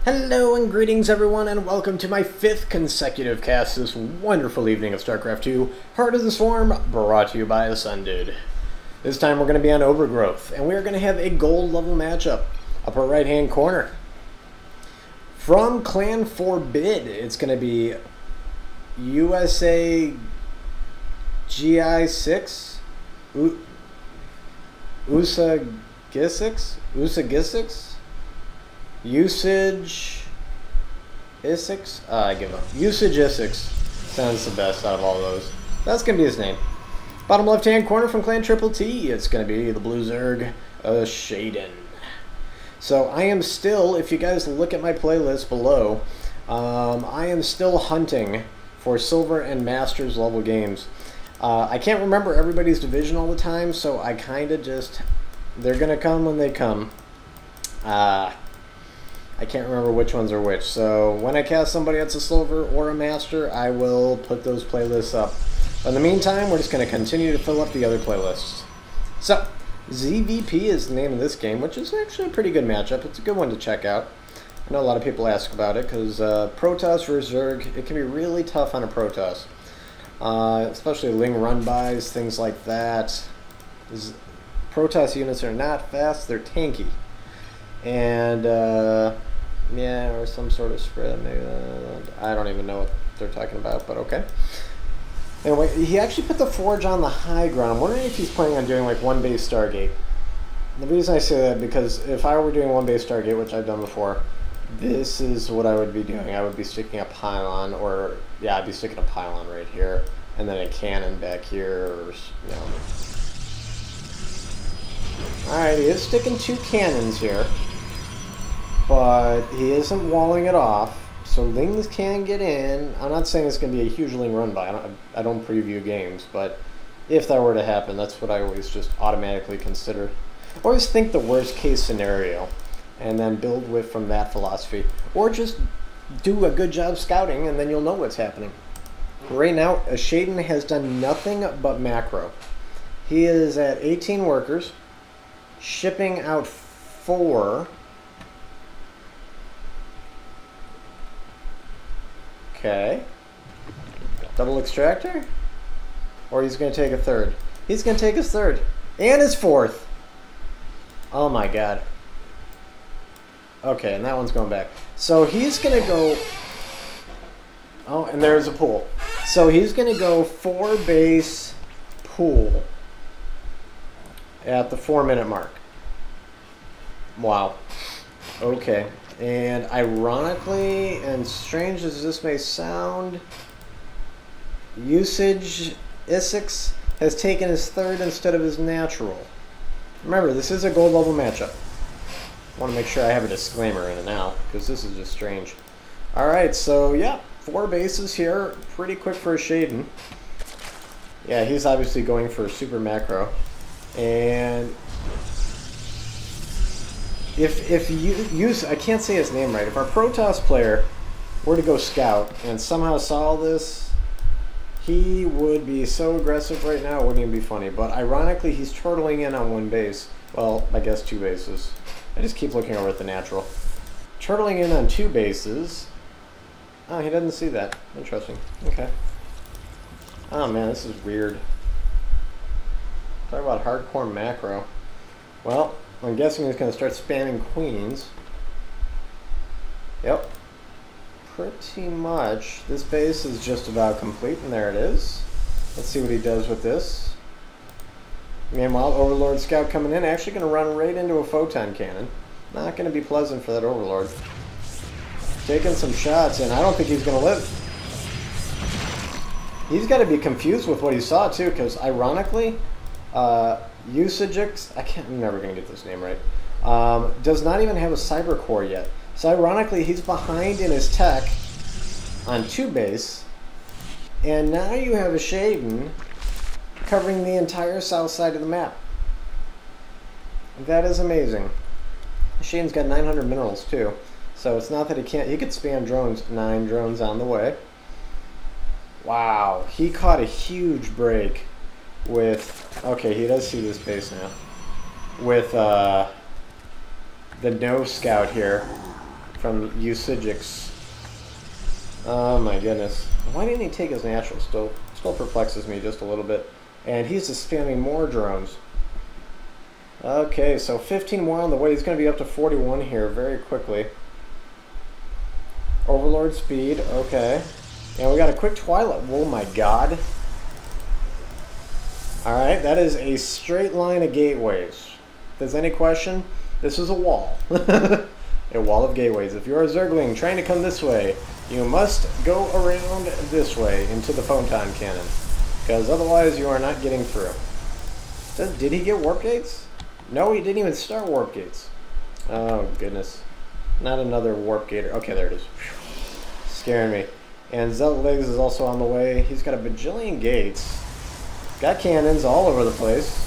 Hello and greetings everyone, and welcome to my 5th consecutive cast this wonderful evening of StarCraft 2 Heart of the Swarm, brought to you by Ascended. This time we're going to be on Overgrowth, and we're going to have a gold level matchup. Upper right hand corner. From Clan Forbid, it's going to be Usagisix, Usagisix, Usagisix, I give up. Usagisix sounds the best out of all those. That's going to be his name. Bottom left hand corner from Clan Triple T, it's going to be the Blue Zerg, Ashaeden. So I am still, if you guys look at my playlist below, I am still hunting for Silver and Masters level games. I can't remember everybody's division all the time, so I kind of just, they're going to come when they come. I can't remember which ones are which, so when I cast somebody that's a Silver or a Master, I will put those playlists up. But in the meantime, we're just going to continue to fill up the other playlists. So, ZVP is the name of this game, which is actually a pretty good matchup. It's a good one to check out. I know a lot of people ask about it, because Protoss versus Zerg, it can be really tough on a Protoss. Especially Ling run-bys, things like that. Protoss units are not fast, they're tanky. And, yeah, or some sort of spread. Maybe, I don't even know what they're talking about, but okay. Anyway, he actually put the Forge on the high ground. I'm wondering if he's planning on doing, like, one base Stargate. The reason I say that, because if I were doing one base Stargate, which I've done before, this is what I would be doing. I would be sticking a pylon, or, yeah, I'd be sticking a pylon right here, and then a cannon back here, or, you know. Alright, he is sticking 2 cannons here. But he isn't walling it off, so Lings can get in. I'm not saying it's going to be a huge Ling run by. I don't preview games, but if that were to happen, that's what I always just automatically consider. I always think the worst case scenario, and then build with from that philosophy. Or just do a good job scouting, and then you'll know what's happening. Right now, Ashaeden has done nothing but macro. He is at 18 workers, shipping out 4. Okay. Double extractor? Or he's going to take a 3rd. He's going to take his 3rd. And his 4th. Oh my god. Okay, and that one's going back. So he's going to go... Oh, and there's a pool. So he's going to go 4 base pool at the 4-minute mark. Wow. Okay. And ironically, and strange as this may sound, Usagisix has taken his 3rd instead of his natural. Remember, this is a gold level matchup. I want to make sure I have a disclaimer in it now, because this is just strange. Alright, so yeah, 4 bases here, pretty quick for Ashaeden. Yeah, he's obviously going for a super macro. And if you I can't say his name right. If our Protoss player were to go scout and somehow saw this, he would be so aggressive right now, it wouldn't even be funny. But ironically, he's turtling in on 1 base. Well, I guess 2 bases. I just keep looking over at the natural. Turtling in on 2 bases. Oh, he doesn't see that. Interesting. Okay. Oh man, this is weird. Talk about hardcore macro. Well, I'm guessing he's going to start spamming queens. Yep. Pretty much. This base is just about complete, and there it is. Let's see what he does with this. Meanwhile, Overlord Scout coming in, actually going to run right into a photon cannon. Not going to be pleasant for that Overlord. Taking some shots, and I don't think he's going to live. He's got to be confused with what he saw, too, because ironically, Usagisix, I'm never going to get this name right, does not even have a cyber core yet. So ironically, he's behind in his tech on 2 base, and now you have Ashaeden covering the entire south side of the map. That is amazing. Ashaeden's got 900 minerals too, so it's not that he can't, he could spam drones, 9 drones on the way. Wow, he caught a huge break with, okay, he does see this base now, with the no scout here from Usagisix. Oh my goodness. Why didn't he take his natural? Still perplexes me just a little bit. And he's just spamming more drones. Okay, so 15 more on the way. He's going to be up to 41 here very quickly. Overlord speed, okay. And we got a quick Twilight. Oh my god. Alright, that is a straight line of gateways. If there's any question, this is a wall. A wall of gateways. If you're a Zergling trying to come this way, you must go around this way into the photon cannon. Because otherwise you are not getting through. Did he get warp gates? No, he didn't even start warp gates. Oh, goodness. Not another warp gator. Okay, there it is. Whew. Scaring me. And Zealot Legs is also on the way. He's got a bajillion gates. Got cannons all over the place.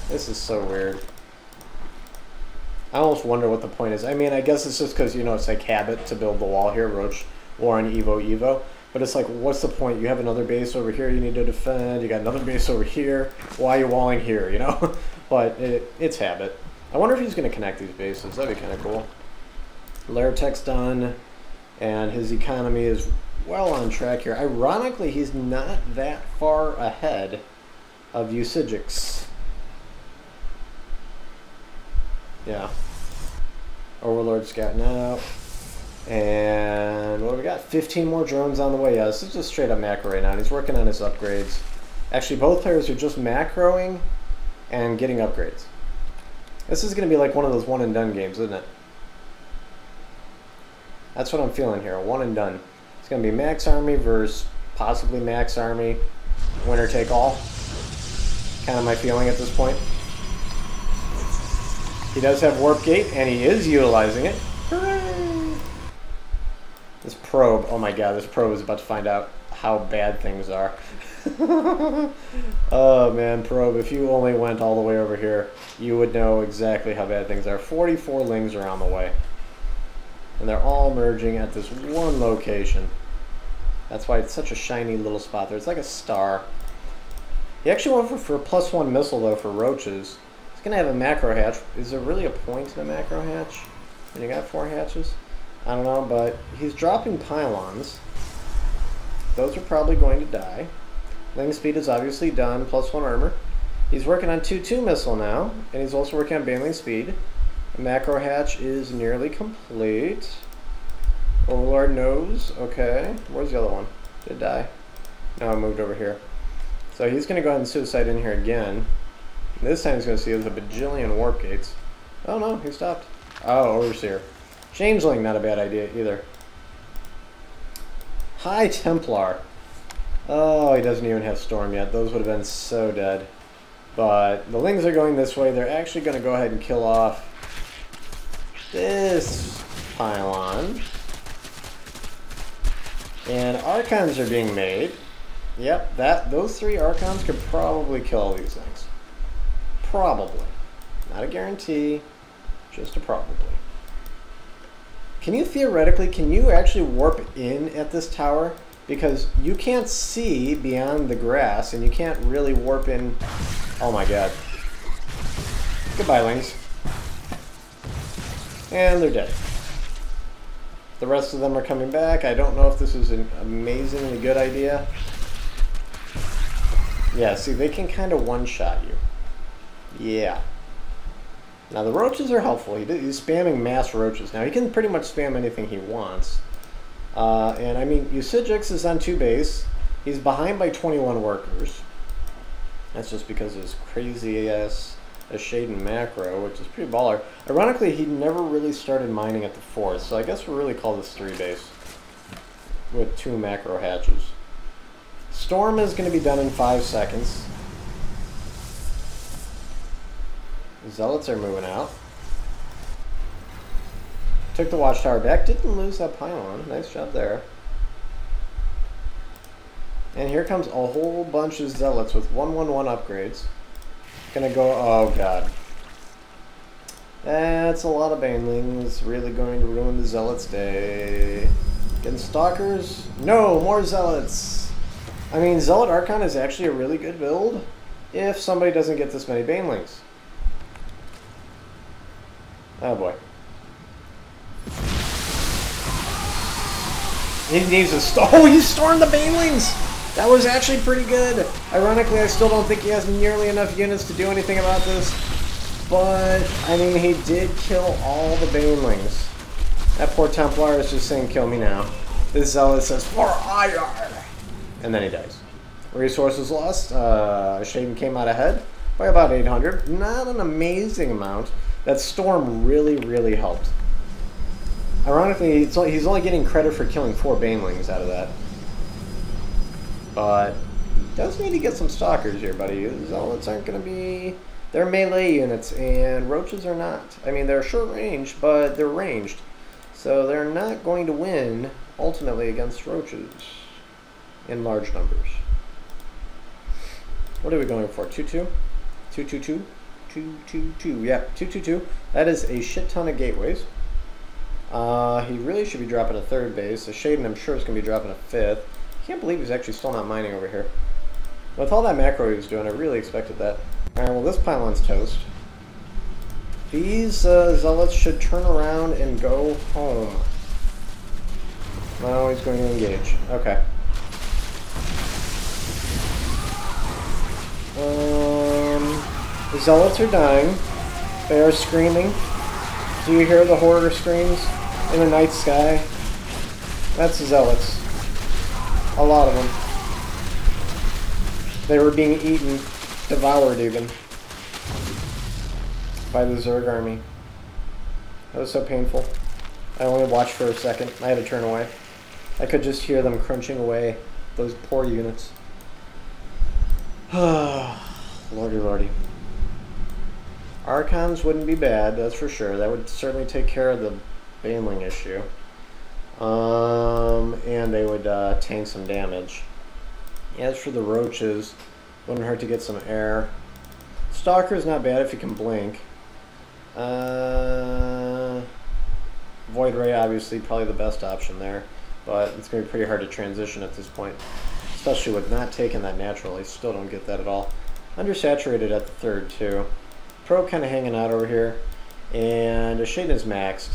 This is so weird. I almost wonder what the point is. I mean, I guess it's just because, you know, it's like habit to build the wall here. Roach, War, and Evo. But it's like, what's the point? You have another base over here you need to defend. You got another base over here. Why are you walling here, you know? But it's habit. I wonder if he's going to connect these bases. That'd be kind of cool. Lair tech's done. And his economy is well on track here. Ironically, he's not that far ahead of Usagisix. Yeah. Overlord scouting out. And what do we got? 15 more drones on the way. Yeah, this is just straight up macro right now. And he's working on his upgrades. Actually, both players are just macroing and getting upgrades. This is going to be like one of those one and done games, isn't it? That's what I'm feeling here. One and done. It's going to be max army versus possibly max army. Winner take all. Kind of my feeling at this point. He does have warp gate, and he is utilizing it. Hooray! This probe, oh my god, this probe is about to find out how bad things are. Oh man, probe, if you only went all the way over here, you would know exactly how bad things are. 44 lings are on the way. And they're all merging at this one location. That's why it's such a shiny little spot there. It's like a star. He actually went for a +1 missile though for roaches. He's going to have a macro hatch. Is there really a point in a macro hatch? And you got 4 hatches? I don't know, but he's dropping pylons. Those are probably going to die. Ling speed is obviously done, +1 armor. He's working on 2-2 missile now, and he's also working on baneling speed. The macro hatch is nearly complete. Overlord knows. Okay. Where's the other one? Did it die? No, it moved over here. So he's going to go ahead and suicide in here again. This time he's going to see there's a bajillion warp gates. Oh no, he stopped. Oh, Overseer. Changeling, not a bad idea either. High Templar. Oh, he doesn't even have Storm yet. Those would have been so dead. But the Lings are going this way. They're actually going to go ahead and kill off this pylon. And Archons are being made. Yep, those 3 Archons could probably kill all these things. Probably. Not a guarantee, just a probably. Can you actually warp in at this tower? Because you can't see beyond the grass, and you can't really warp in. Oh my god. Goodbye, Lings. And they're dead. The rest of them are coming back. I don't know if this is an amazingly good idea. Yeah, see, they can kind of one-shot you. Yeah. Now, the roaches are helpful. He's spamming mass roaches. Now, he can pretty much spam anything he wants. And, I mean, Usagisix is on 2 base. He's behind by 21 workers. That's just because of his crazy-ass Ashaeden macro, which is pretty baller. Ironically, he never really started mining at the 4th, so I guess we'll really call this 3 base with 2 macro hatches. Storm is going to be done in 5 seconds. Zealots are moving out. Took the watchtower back. Didn't lose that pylon. Nice job there. And here comes a whole bunch of Zealots with 111 upgrades. Gonna go... Oh, God. That's a lot of banelings. Really going to ruin the Zealots' day. Getting Stalkers? No! More Zealots! I mean, Zealot Archon is actually a really good build if somebody doesn't get this many banelings. Oh boy. He needs to oh, he stormed the banelings! That was actually pretty good. Ironically, I still don't think he has nearly enough units to do anything about this. But, I mean, he did kill all the banelings. That poor Templar is just saying, kill me now. This Zealot says, for ire! And then he dies. Resources lost. Ashaeden came out ahead by about 800. Not an amazing amount. That storm really, really helped. Ironically, he's only getting credit for killing 4 banelings out of that. But he does need to get some stalkers here, buddy. Zealots aren't going to be... They're melee units, and roaches are not. I mean, they're short range, but they're ranged. So they're not going to win, ultimately, against roaches in large numbers. What are we going for? 2-2? 2-2-2? 2-2-2. Yeah, 2-2-2. That is a shit ton of gateways. He really should be dropping a 3rd base. Ashaeden, I'm sure, is going to be dropping a 5th. Can't believe he's actually still not mining over here. With all that macro he was doing, I really expected that. Alright, well, this pylon's toast. These zealots should turn around and go home. No, he's going to engage. Okay. The zealots are dying. They are screaming. Do you hear the horror screams in the night sky? That's the zealots. A lot of them. They were being eaten, devoured even, by the Zerg army. That was so painful. I only watched for a second. I had to turn away. I could just hear them crunching away, those poor units. Lordy, lordy. Archons wouldn't be bad, that's for sure. That would certainly take care of the baneling issue. And they would tank some damage. As for the roaches, wouldn't hurt to get some air. Stalker's not bad if you can blink. Void Ray, obviously, probably the best option there. But it's going to be pretty hard to transition at this point. Especially with not taking that natural. I still don't get that at all. Undersaturated at the 3rd, too. Pro kind of hanging out over here. And Ashaeden is maxed.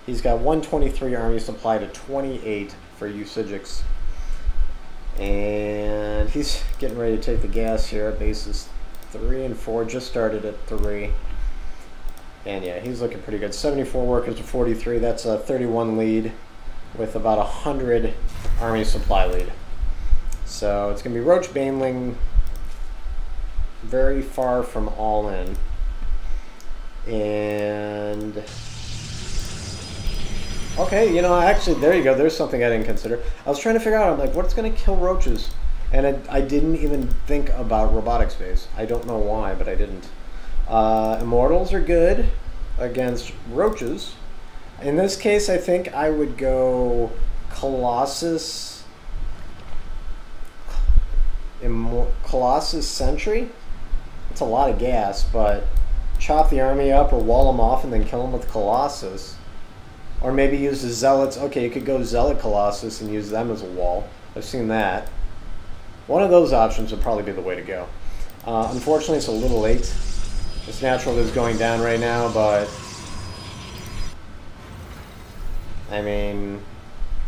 He's got 123 army supply to 28 for Usagisix. And he's getting ready to take the gas here at bases 3 and 4. Just started at 3. And yeah, he's looking pretty good. 74 workers to 43. That's a 31 lead with about 100 army supply lead. So it's going to be Roach Baneling, very far from all in. And okay, you know, actually, there you go. There's something I didn't consider. I was trying to figure out, I'm like, what's going to kill roaches? And I didn't even think about robotic space. I don't know why, but I didn't. Immortals are good against roaches. In this case, I think I would go Colossus. Colossus Sentry. It's a lot of gas, but chop the army up or wall them off and then kill them with Colossus. Or maybe use the Zealots. Okay, you could go Zealot Colossus and use them as a wall. I've seen that. One of those options would probably be the way to go. Unfortunately, it's a little late. This natural is going down right now, but I mean,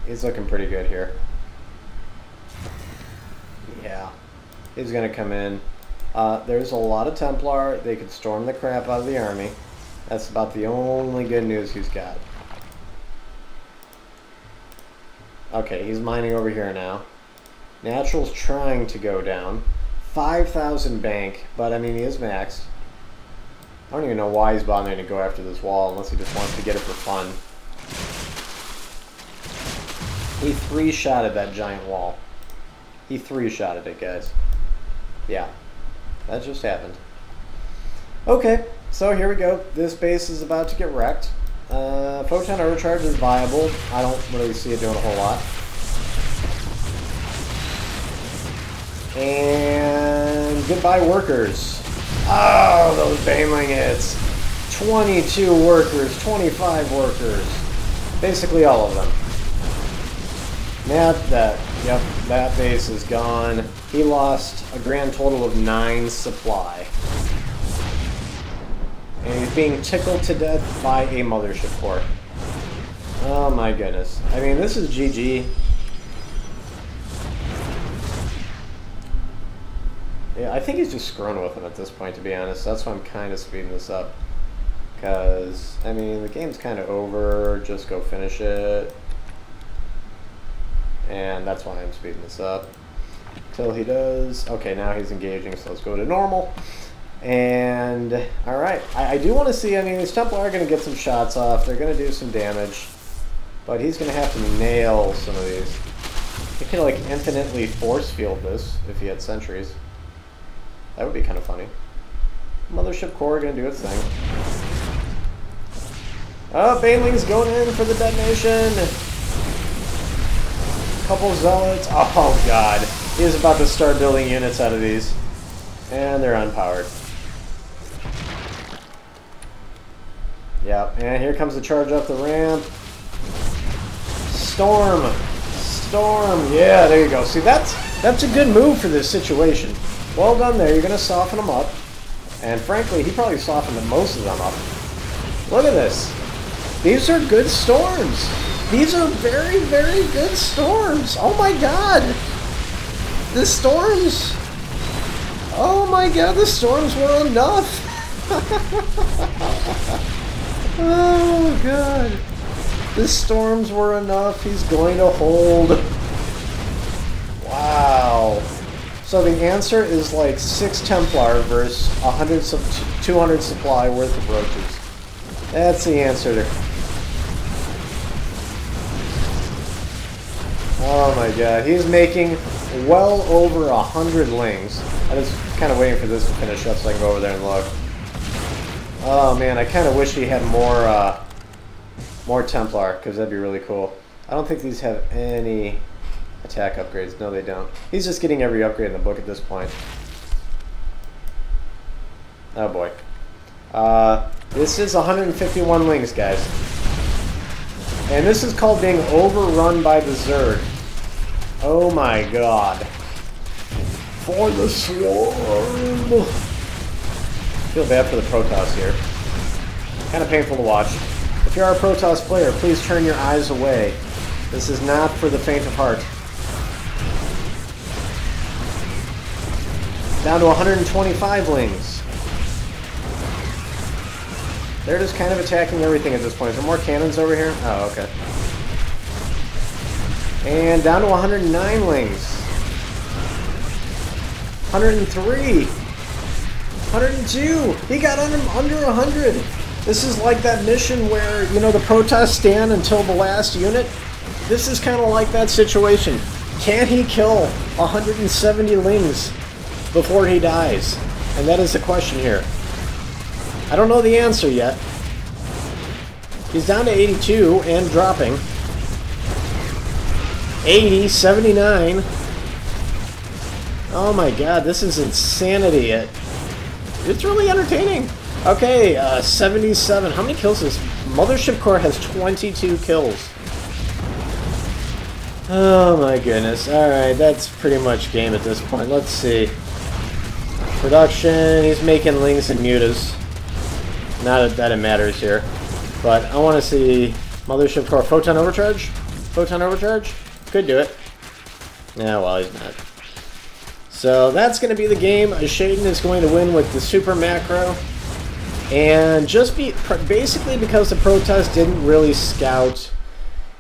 he's looking pretty good here. Yeah, he's going to come in. There's a lot of Templar. They could storm the crap out of the army. That's about the only good news he's got. Okay, he's mining over here now. Natural's trying to go down. 5,000 bank, but I mean, he is maxed. I don't even know why he's bothering to go after this wall unless he just wants to get it for fun. He 3-shotted that giant wall. He 3-shotted it, guys. Yeah, that just happened. Okay, so here we go. This base is about to get wrecked. Photon Overcharge is viable. I don't really see it doing a whole lot. And goodbye, workers. Oh, those baneling hits. 22 workers, 25 workers. Basically all of them. Yep, that base is gone. He lost a grand total of 9 supply. And he's being tickled to death by a mothership core. Oh my goodness. I mean, this is GG. Yeah, I think he's just screwing with him at this point, to be honest. That's why I'm kind of speeding this up. Because, I mean, the game's kind of over. Just go finish it. And that's why I'm speeding this up. Till he does. Okay, now he's engaging, so let's go to normal. And, alright. I do want to see, I mean, these Templar are going to get some shots off. They're going to do some damage. But he's going to have to nail some of these. He could, like, infinitely force field this if he had sentries. That would be kind of funny. Mothership Core going to do its thing. Oh, Baneling's going in for the detonation. Couple zealots. Oh, God. He is about to start building units out of these. And they're unpowered. Yep, and here comes the charge up the ramp. Storm. Storm. Yeah, there you go. See, that's a good move for this situation. Well done there. You're going to soften them up. And frankly, he probably softened most of them up. Look at this. These are good storms. These are very, very good storms. Oh my god. The storms. Oh my god, the storms were enough. Oh god. The storms were enough. He's going to hold. Wow. So the answer is like 6 Templar versus 200 supply worth of roaches. That's the answer there. Oh my god, he's making well over 100 lings. I was kind of waiting for this to finish up so I can go over there and look. Oh man, I kind of wish he had more Templar, because that'd be really cool. I don't think these have any attack upgrades. No, they don't. He's just getting every upgrade in the book at this point. Oh boy. This is 151 lings, guys. And this is called being overrun by the Zerg. Oh my god. For the swarm! Feel bad for the Protoss here. Kind of painful to watch. If you are a Protoss player, please turn your eyes away. This is not for the faint of heart. Down to 125 lings. They're just kind of attacking everything at this point. Is there more cannons over here? Oh, okay. And down to 109 lings. 103. 102. He got under 100. This is like that mission where, you know, the Protoss stand until the last unit. This is kind of like that situation. Can he kill 170 lings before he dies? And that is the question here. I don't know the answer yet. He's down to 82 and dropping. 80, 79. Oh my god, this is insanity. It's really entertaining. Okay, 77. How many kills is Mothership Core has 22 kills. Oh my goodness. Alright, that's pretty much game at this point. Let's see. Production, he's making lings and mutas. Not that it matters here. But I want to see Mothership Core Photon Overcharge. Photon Overcharge? Could do it. Yeah, well, he's not. So that's going to be the game. Ashaeden is going to win with the super macro. And just basically because the Protoss didn't really scout,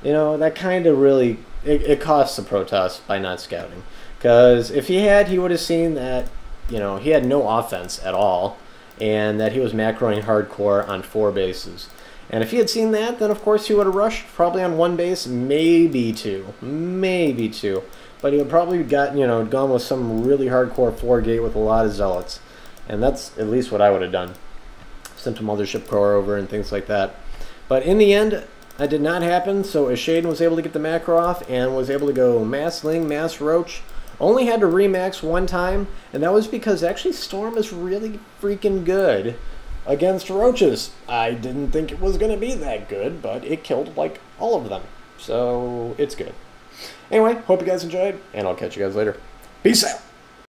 you know, that kind of really, it costs the Protoss by not scouting. Because if he had, he would have seen that, you know, he had no offense at all. And that he was macroing hardcore on 4 bases. And if he had seen that, then of course he would have rushed probably on 1 base, maybe 2. Maybe 2. But he would probably got, you know, gone with some really hardcore 4-gate with a lot of zealots. And that's at least what I would have done. Sent a Mothership Core over and things like that. But in the end, that did not happen, so Ashaeden was able to get the macro off and was able to go Mass Ling, Mass Roach. Only had to remax 1 time, and that was because actually Storm is really freaking good against Roaches. I didn't think it was going to be that good, but it killed like all of them. So it's good. Anyway, hope you guys enjoyed, and I'll catch you guys later. Peace out!